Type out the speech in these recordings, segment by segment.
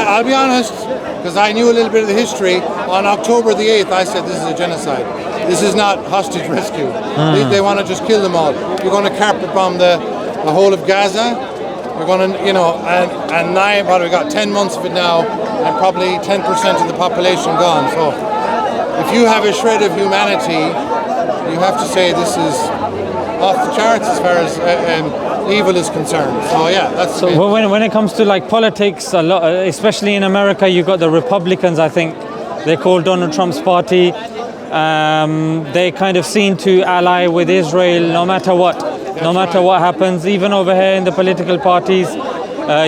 I'll be honest, because I knew a little bit of the history. On October the 8th, I said this is a genocide. This is not hostage rescue. They want to just kill them all. We're going to carpet bomb the whole of Gaza. We're going to, and now, we got 10 months of it now, and probably 10% of the population gone. So if you have a shred of humanity, you have to say this is off the charts as far as evil is concerned. So yeah, that's so. When it comes to like politics, a lot, especially in America, you got the Republicans. I think they call Donald Trump's party. They kind of seem to ally with Israel no matter what. No matter what happens, even over here in the political parties,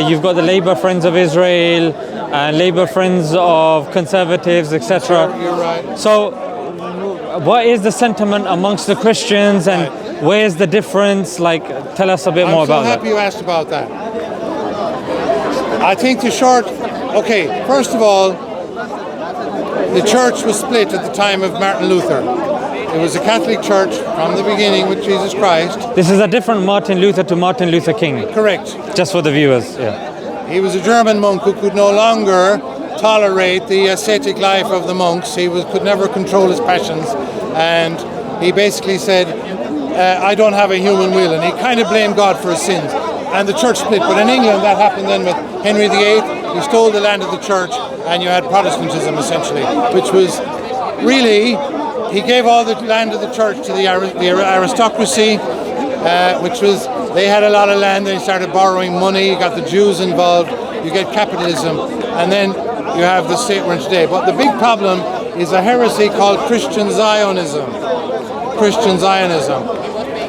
you've got the Labour Friends of Israel, Labour Friends of Conservatives, etc. You're right. So, what is the sentiment amongst the Christians, and where's the difference? Like, tell us a bit more about that. I'm so happy you asked about that. I think okay, first of all, the church was split at the time of Martin Luther. It was a Catholic church from the beginning with Jesus Christ. This is a different Martin Luther to Martin Luther King. Correct. Just for the viewers, yeah. He was a German monk who could no longer tolerate the ascetic life of the monks. He could never control his passions, and he basically said, I don't have a human will, and he kind of blamed God for his sins. And the church split. But in England, that happened then with Henry VIII. He stole the land of the church, and you had Protestantism, essentially, which was really... He gave all the land of the church to the aristocracy, which was, they had a lot of land, they started borrowing money, you got the Jews involved, you get capitalism, and then you have the state we're in today. But the big problem is a heresy called Christian Zionism. Christian Zionism.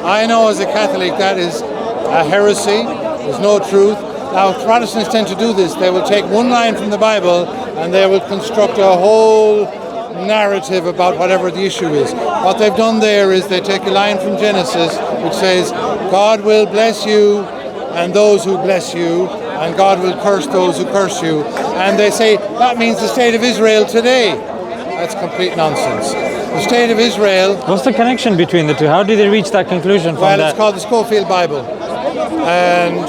I know as a Catholic that is a heresy, there's no truth. Now Protestants tend to do this, they will take one line from the Bible and they will construct a whole narrative about whatever the issue is. What they've done there is they take a line from Genesis which says, God will bless you and those who bless you, and God will curse those who curse you. And they say that means the state of Israel today. That's complete nonsense. The state of Israel... What's the connection between the two? How did they reach that conclusion from that? Well, it's called the Schofield Bible. And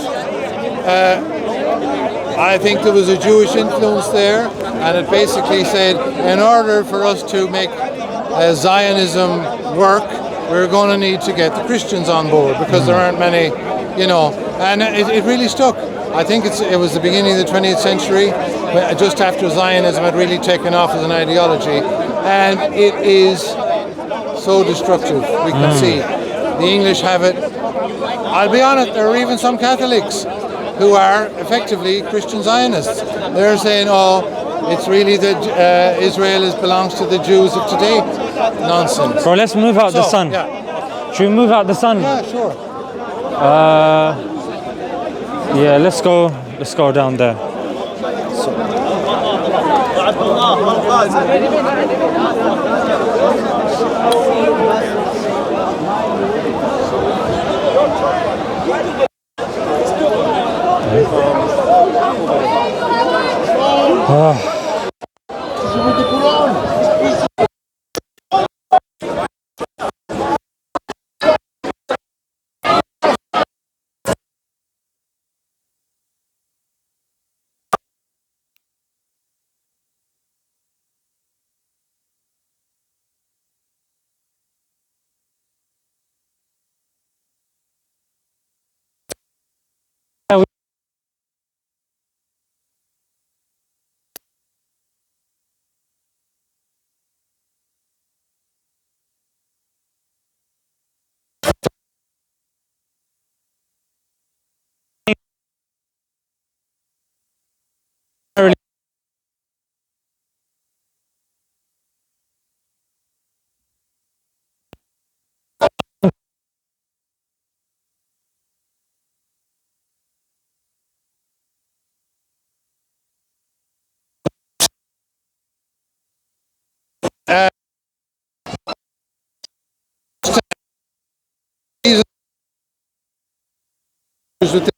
I think there was a Jewish influence there, and it basically said, in order for us to make Zionism work, we're going to need to get the Christians on board, because there aren't many, and it really stuck. I think it was the beginning of the 20th century, just after Zionism had really taken off as an ideology, and it is so destructive. We can see the English have it. I'll be honest, there are even some Catholics who are effectively Christian Zionists. They're saying, it's really that Israel belongs to the Jews of today. Nonsense. Bro, let's move out the sun. Yeah. Should we move out the sun? Yeah, sure. Yeah, let's go down there.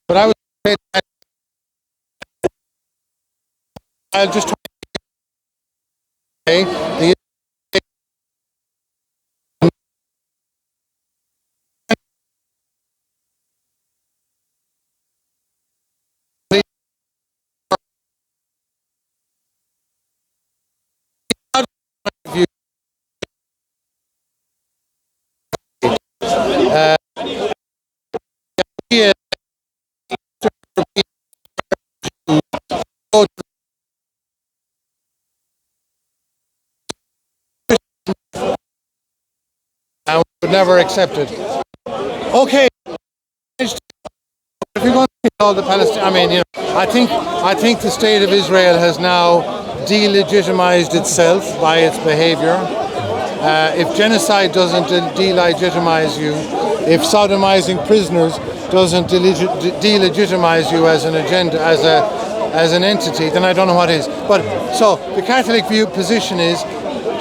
But I'll just try the never accept it. Okay. If you're going to all the Palestinians, I mean, you know, I think the state of Israel has now delegitimized itself by its behavior. If genocide doesn't delegitimize you, if sodomizing prisoners doesn't delegitimize you as an agenda, as an entity, then I don't know what is. But so the Catholic position is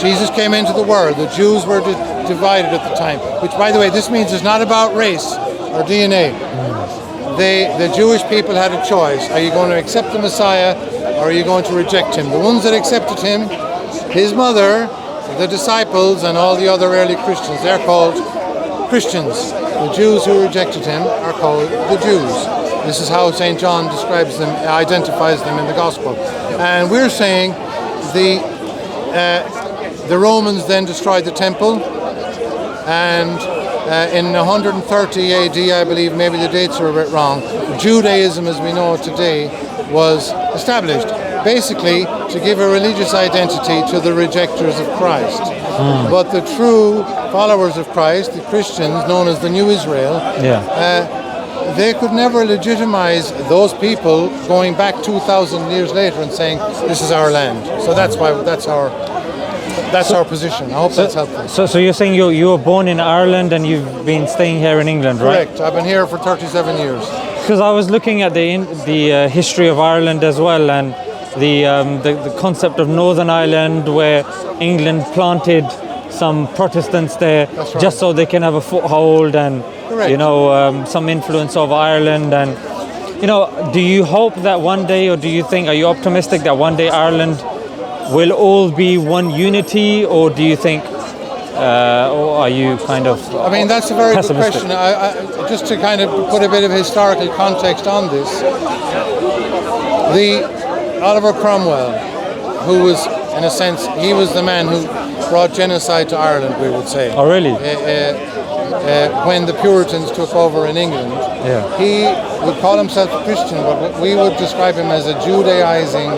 Jesus came into the world. The Jews were divided at the time, which, by the way, this means it's not about race or DNA. The Jewish people had a choice. Are you going to accept the Messiah or are you going to reject him? The ones that accepted him, his mother, the disciples, and all the other early Christians, they're called Christians. The Jews who rejected him are called the Jews. This is how St. John describes them, identifies them in the Gospel. And we're saying the Romans then destroyed the temple, and in 130 AD, I believe, maybe the dates are a bit wrong, Judaism as we know it today was established, basically to give a religious identity to the rejectors of Christ. But the true followers of Christ, the Christians, known as the New Israel, they could never legitimize those people going back 2,000 years later and saying, this is our land. So that's why that's our position. I hope that's helpful. So you're saying you were born in Ireland and you've been staying here in England, right? Correct. I've been here for 37 years. Because I was looking at the history of Ireland as well, and the concept of Northern Ireland, where England planted some Protestants there, That's right. just so they can have a foothold and Correct. you know some influence over Ireland. And you know, do you hope that one day, or are you optimistic that one day Ireland will all be one unity, or do you think, or are you kind of I mean, that's a very good pessimistic? question. I just to kind of put a bit of historical context on this, the Oliver Cromwell, who was, in a sense, he was the man who brought genocide to Ireland, we would say. Oh, really? When the Puritans took over in England, he would call himself a Christian, but we would describe him as a Judaizing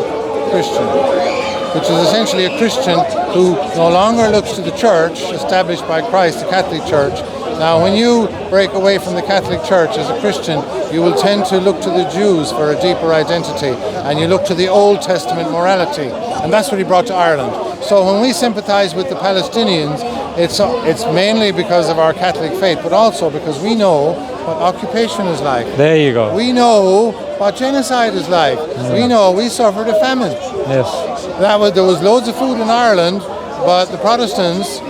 Christian, which is essentially a Christian who no longer looks to the church established by Christ, the Catholic Church. Now, when you break away from the Catholic Church as a Christian, you will tend to look to the Jews for a deeper identity, and you look to the Old Testament morality, and that's what he brought to Ireland. So when we sympathize with the Palestinians, it's mainly because of our Catholic faith, but also because we know what occupation is like. There you go. We know what genocide is like. We know we suffered a famine. Yes. There was loads of food in Ireland, but the Protestants,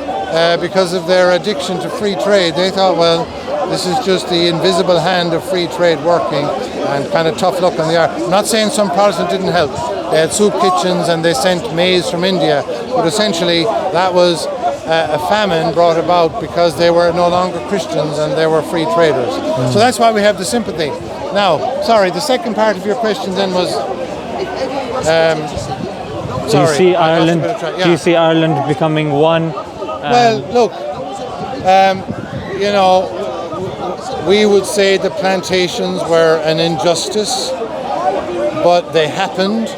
because of their addiction to free trade, they thought, well, this is just the invisible hand of free trade working, and kind of tough luck on the earth. I'm not saying some Protestants didn't help. They had soup kitchens and they sent maize from India, but essentially that was a famine brought about because they were no longer Christians and they were free traders. So that's why we have the sympathy. Now, sorry, the second part of your question then was... Do you see Ireland? Do you see Ireland becoming one? Well, look, you know, we would say the plantations were an injustice, but they happened,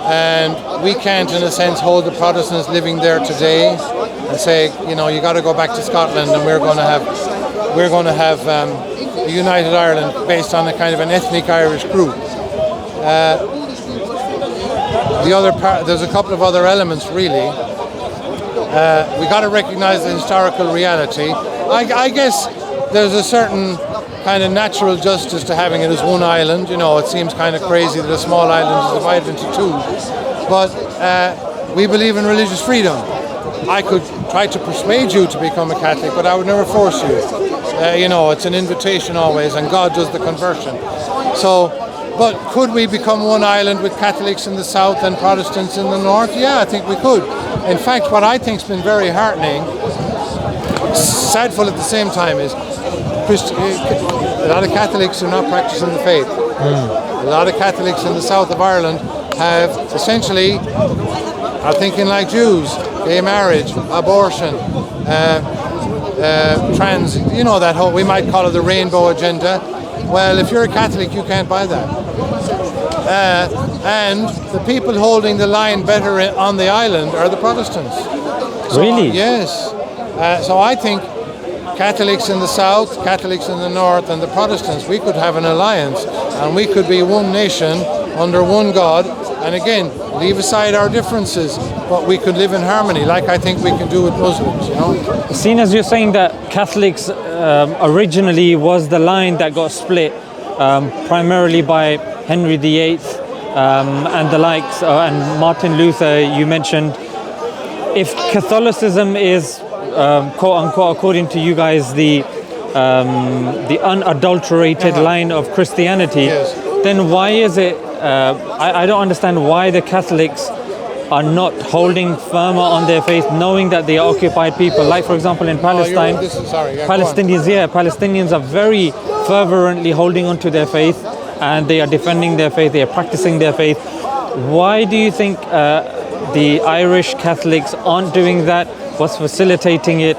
and we can't, in a sense, hold the Protestants living there today and say, you know, you got to go back to Scotland, and we're going to have a united Ireland based on a kind of an ethnic Irish group. The other part, there's a couple of other elements really. We got to recognise the historical reality. I guess there's a certain kind of natural justice to having it as one island. You know, it seems kind of crazy that a small island is divided into two. But we believe in religious freedom. I could try to persuade you to become a Catholic, but I would never force you. You know, it's an invitation always, and God does the conversion. So, but could we become one island with Catholics in the south and Protestants in the north? Yeah, I think we could. In fact, what I think's been very heartening, sadful at the same time, is a lot of Catholics are not practicing the faith. A lot of Catholics in the south of Ireland have essentially are thinking like Jews: gay marriage, abortion, trans. You know, that whole, we might call it the rainbow agenda. Well, if you're a Catholic, you can't buy that. And the people holding the line better on the island are the Protestants. So, really? Yes. So I think Catholics in the south, Catholics in the north, and the Protestants, we could have an alliance, and we could be one nation under one God. And again, leave aside our differences, but we could live in harmony, like I think we can do with Muslims, you know. Seeing as you're saying that Catholics originally was the line that got split primarily by Henry VIII and the likes, and Martin Luther, you mentioned. If Catholicism is, quote unquote, according to you guys, the unadulterated line of Christianity, Yes. then why is it? I don't understand why the Catholics are not holding firmer on their faith, knowing that they are occupied people. Like, for example, in Palestine, Palestinians are very fervently holding on to their faith, and they are defending their faith, they are practicing their faith. Why do you think the Irish Catholics aren't doing that? What's facilitating it,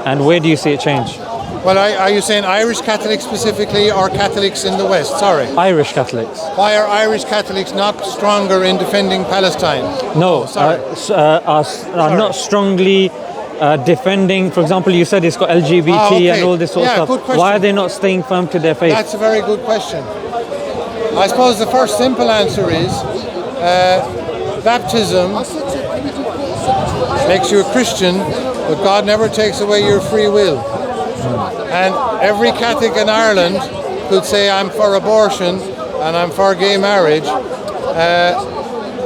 and where do you see it change? Well, are you saying Irish Catholics specifically, or Catholics in the West? Sorry. Irish Catholics. Why are Irish Catholics not stronger in defending Palestine? No, sorry. are not strongly defending. For example, you said it's got LGBT okay. and all this sort of Good stuff. question. Why are they not staying firm to their faith? That's a very good question. I suppose the first simple answer is baptism makes you a Christian, but God never takes away your free will. And every Catholic in Ireland could say, I'm for abortion and I'm for gay marriage,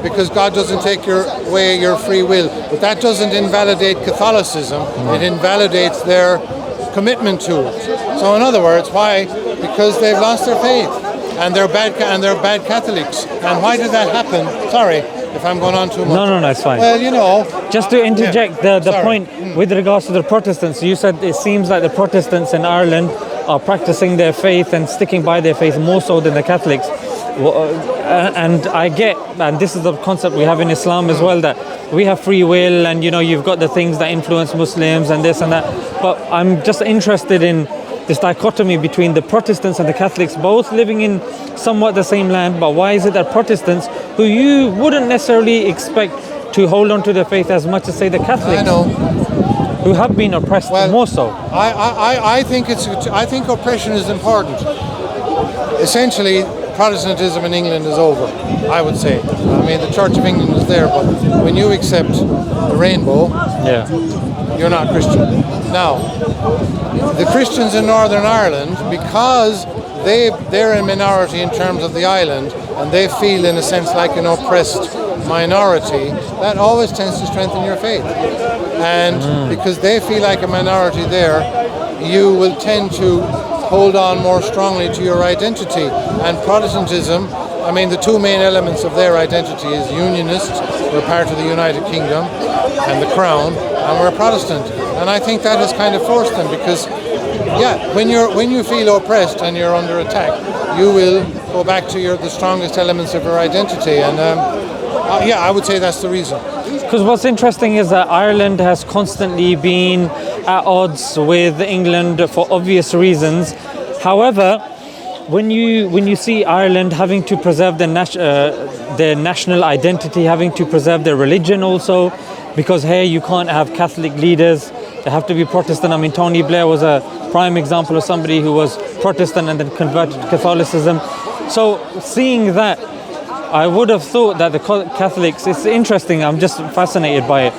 because God doesn't take away your free will. But that doesn't invalidate Catholicism, it invalidates their commitment to it. So in other words, why? Because they've lost their faith, and they're bad Catholics. And why did that happen? Sorry if I'm going on too much. No, it's fine. Well, you know. Just to interject the point with regards to the Protestants, you said it seems like the Protestants in Ireland are practicing their faith and sticking by their faith more so than the Catholics. And I get, and this is the concept we have in Islam as well, that we have free will, and you've got the things that influence Muslims and this and that. But I'm just interested in this dichotomy between the Protestants and the Catholics, both living in somewhat the same land. But why is it that Protestants, who you wouldn't necessarily expect to hold on to their faith as much as, say, the Catholics, I know, who have been oppressed more so? I think oppression is important. Essentially, Protestantism in England is over, I would say. I mean, the Church of England is there, but when you accept the rainbow, you're not Christian. Now, the Christians in Northern Ireland, because they're a minority in terms of the island, and they feel in a sense like an oppressed minority, that always tends to strengthen your faith. And because they feel like a minority there, you will tend to hold on more strongly to your identity. And Protestantism, I mean, the two main elements of their identity is Unionists, we're part of the United Kingdom and the Crown, and we're Protestant. And I think that has kind of forced them, because when you feel oppressed and you're under attack, you will go back to the strongest elements of your identity. And I would say that's the reason. Because what's interesting is that Ireland has constantly been at odds with England for obvious reasons. However, when you see Ireland having to preserve their national identity, having to preserve their religion also, because here you can't have Catholic leaders, they have to be Protestant. I mean, Tony Blair was a prime example of somebody who was Protestant and then converted to Catholicism. So seeing that, I would have thought that the Catholics, it's interesting, I'm just fascinated by it.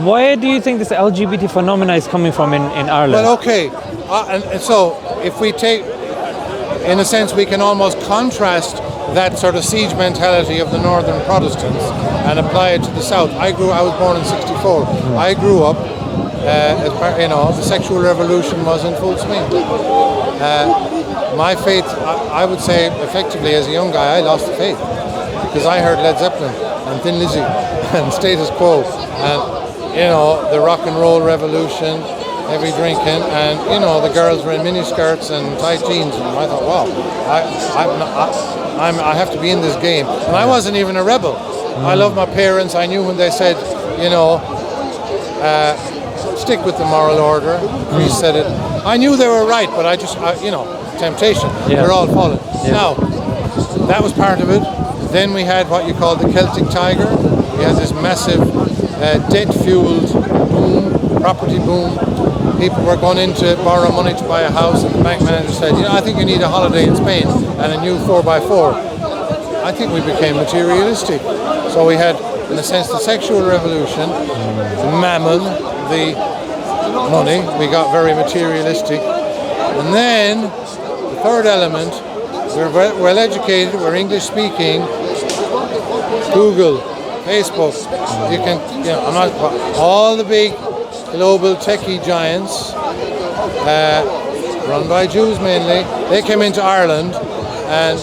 Where do you think this LGBT phenomena is coming from in Ireland? Well, okay, and so if we take, in a sense, we can almost contrast that sort of siege mentality of the Northern Protestants and apply it to the South. I was born in '64. I grew up, the sexual revolution was in full swing. My faith, I would say, effectively, as a young guy, I lost the faith, because I heard Led Zeppelin and Thin Lizzy and Status Quo and the rock and roll revolution, heavy drinking, and the girls were in miniskirts and tight jeans, and I thought, wow, I have to be in this game. And I wasn't even a rebel. I love my parents. I knew when they said, stick with the moral order. The priest said it. I knew they were right, but I just, temptation. We're all fallen. Now, that was part of it. Then we had what you call the Celtic Tiger. We had this massive debt-fueled boom, property boom, people were going in to borrow money to buy a house, and the bank manager said, I think you need a holiday in Spain and a new 4x4. I think we became materialistic. So we had, in a sense, the sexual revolution, mammon, the money. We got very materialistic. And then the third element, we're well educated, we're English speaking. Google, Facebook, you can, I'm not, all the big global techie giants, run by Jews mainly, they came into Ireland, and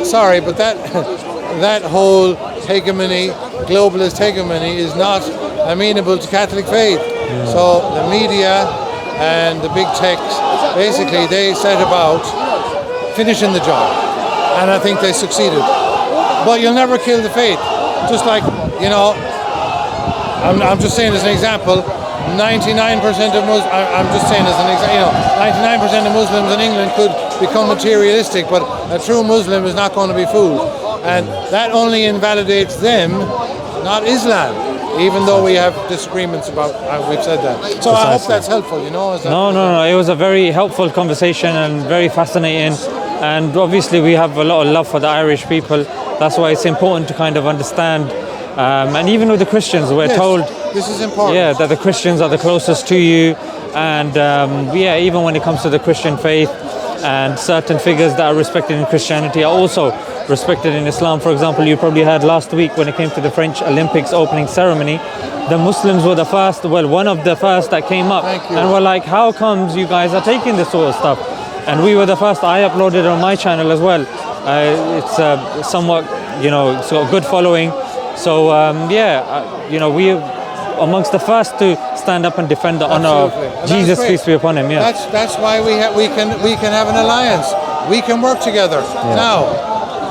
sorry, but that whole hegemony, globalist hegemony, is not amenable to Catholic faith. So the media and the big techs, basically they set about finishing the job, and I think they succeeded. But you'll never kill the faith. Just like, I'm just saying as an example, 99% of Muslims, I'm just saying as an example, 99% of Muslims in England could become materialistic, but a true Muslim is not going to be fooled. And that only invalidates them, not Islam, even though we have disagreements about how we've said that. So I hope that's helpful, No, it was a very helpful conversation and very fascinating. And obviously we have a lot of love for the Irish people. That's why it's important to kind of understand. And even with the Christians, we're told this is important. Yeah, that the Christians are the closest to you. And even when it comes to the Christian faith, and certain figures that are respected in Christianity are also respected in Islam. For example, you probably heard last week when it came to the French Olympics opening ceremony, the Muslims were the first, one of the first that came up. And were like, how comes you guys are taking this sort of stuff? And we were the first. I uploaded on my channel as well. It's somewhat, it's got a good following. So we amongst the first to stand up and defend the honor of Jesus, peace be upon him. Yeah, that's why we can have an alliance. We can work together. Now,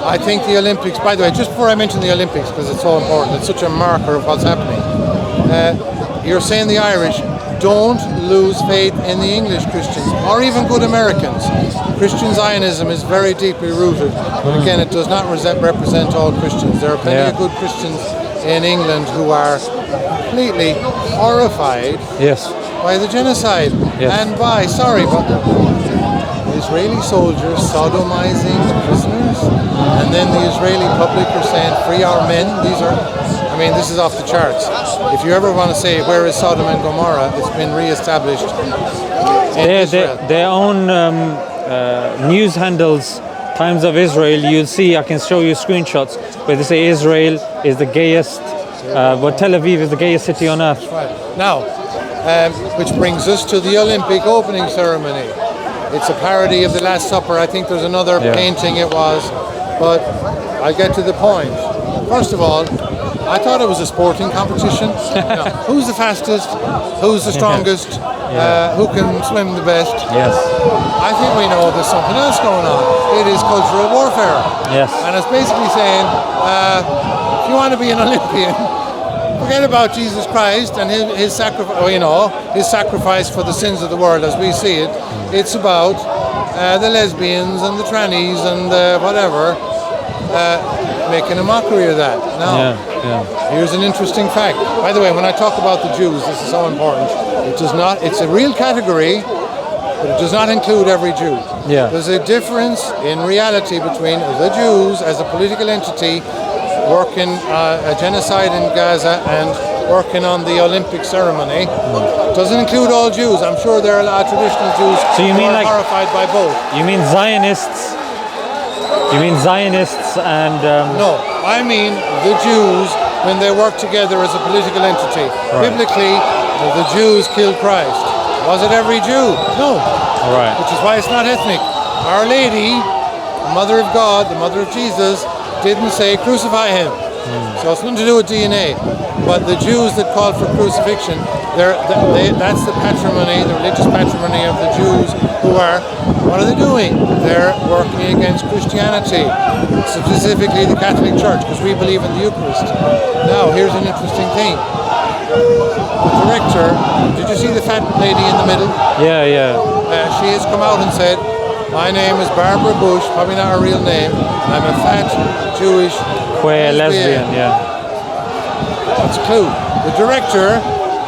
I think the Olympics. By the way, just before I mention the Olympics, because it's so important, it's such a marker of what's happening. You're saying the Irish don't lose faith in the English Christians or even good Americans. Christian Zionism is very deeply rooted, but again, it does not represent all Christians. There are plenty of good Christians in England who are completely horrified by the genocide and by, but Israeli soldiers sodomizing prisoners, and then the Israeli public are saying, free our men. This is off the charts. If you ever want to say, where is Sodom and Gomorrah, it's been re-established in Israel. Their own news handles, Times of Israel, you'll see, I can show you screenshots where they say Israel is the gayest, Tel Aviv is the gayest city on earth. That's right. Now, which brings us to the Olympic opening ceremony. It's a parody of the Last Supper. I think there's another painting it was, but I'll get to the point. First of all, I thought it was a sporting competition. Who's the fastest? Who's the strongest? Who can swim the best? Yes. I think we know there's something else going on. It is cultural warfare. Yes. And it's basically saying, if you want to be an Olympian, forget about Jesus Christ and his sacrifice for the sins of the world as we see it. It's about the lesbians and the trannies and whatever, making a mockery of that. Now, here's an interesting fact. By the way, when I talk about the Jews, this is so important. It's a real category, but it does not include every Jew. There's a difference in reality between the Jews as a political entity working a genocide in Gaza and working on the Olympic ceremony. Doesn't include all Jews. I'm sure there are a lot of traditional Jews who are horrified by both. You mean Zionists? You mean Zionists and... No, I mean the Jews when they work together as a political entity. Biblically, the Jews killed Christ. Was it every Jew? No. Which is why it's not ethnic. Our Lady, the Mother of God, the Mother of Jesus, didn't say crucify him. So it's nothing to do with DNA. But the Jews that called for crucifixion, that's the patrimony, the religious patrimony of the Jews who are, what are they doing? They're working against Christianity, specifically the Catholic Church, because we believe in the Eucharist. Now, here's an interesting thing. The director, did you see the fat lady in the middle? She has come out and said, my name is Barbara Bush, probably not her real name. I'm a fat Jewish queer lesbian. That's a clue. The director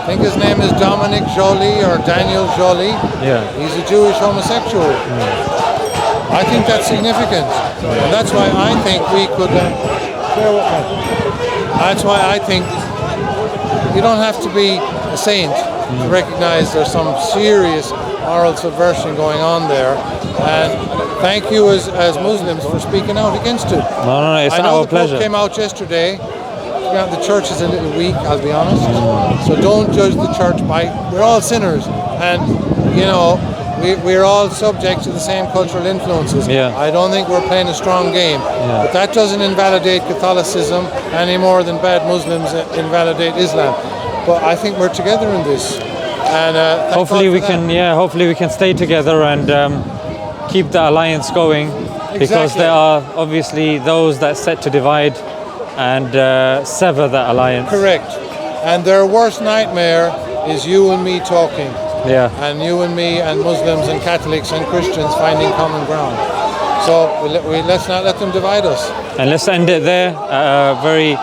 think his name is Dominic Joly or Daniel Joly. Yeah. He's a Jewish homosexual. I think that's significant. And that's why I think we could... share with me. That's why I think you don't have to be a saint to recognize there's some serious moral subversion going on there. And thank you as Muslims for speaking out against it. No, it's our pleasure. The Pope came out yesterday. The church is a little weak, I'll be honest. So don't judge the church by... We're all sinners. And, you know, we're all subject to the same cultural influences. Yeah. I don't think we're playing a strong game. Yeah. But that doesn't invalidate Catholicism any more than bad Muslims invalidate Islam. But I think we're together in this. And hopefully we can stay together and keep the alliance going. Because there are obviously those that set to divide and sever that alliance. Correct. And their worst nightmare is you and me talking. Yeah. And you and me and Muslims and Catholics and Christians finding common ground. So let's not let them divide us. And let's end it there. A very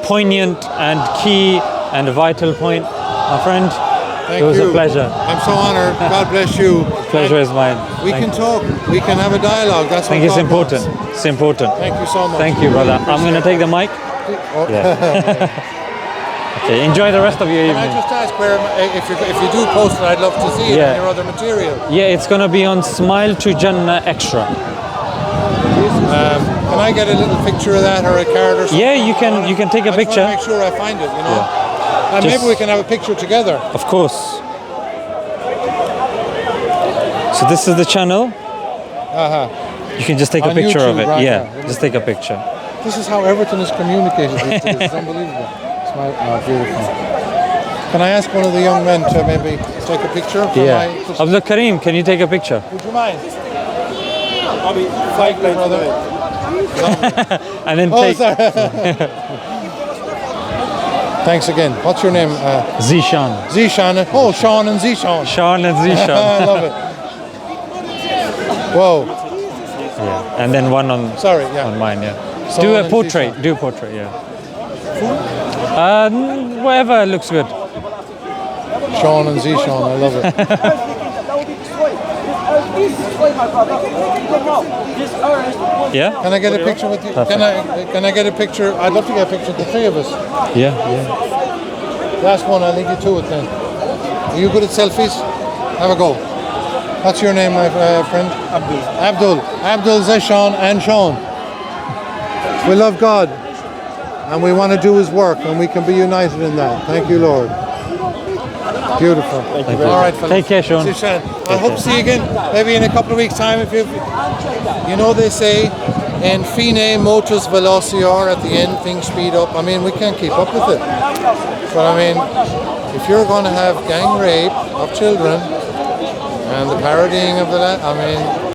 poignant and key and vital point, my friend. Thank it was you. A pleasure. I'm so honored. God bless you. Pleasure is mine. We can talk. We can have a dialogue. That's what I think it's important. It's important. Thank you so much. Thank you, brother. I'm going to take the mic. Oh. Yeah. Okay, enjoy the rest of your evening. Can I just ask where, if you do post it, I'd love to see it in your other material. Yeah, it's going to be on Smile2Jannah Extra. Can I get a little picture of that or a card or something? Yeah, you can take a picture. I just want to make sure I find it, you know. Yeah. And maybe we can have a picture together. Of course. So this is the channel. You can just take On a picture YouTube, of it. right, Yeah, just take a picture. This is how everything is communicated these days. It's unbelievable. Beautiful. Can I ask one of the young men to maybe take a picture? Abdul Karim, can you take a picture? Would you mind? Thank you, brother. And then take... Thanks again. What's your name? Zishan. Zishan. Oh, Sean and Zishan. Sean and Zishan. I love it. Whoa. Yeah. And then one on on mine, Sean do a portrait. Do a portrait, yeah. Whatever looks good. Sean and Zishan, I love it. Yeah? Can I get a picture with you? Can I get a picture? I'd love to get a picture of the three of us. Yeah. Last one, I'll leave you to it then. Are you good at selfies? Have a go. What's your name, my friend? Abdul, Zishan and Sean. We love God. And we want to do His work, and we can be united in that. Thank you, Lord. Beautiful. Thank you. All right, fellas. Take care, Sean. I hope to see you again, maybe in a couple of weeks' time. If you know, they say, in fine motus velocior, at the end things speed up. I mean, we can't keep up with it. But I mean, if you're going to have gang rape of children and the parodying of that, I mean.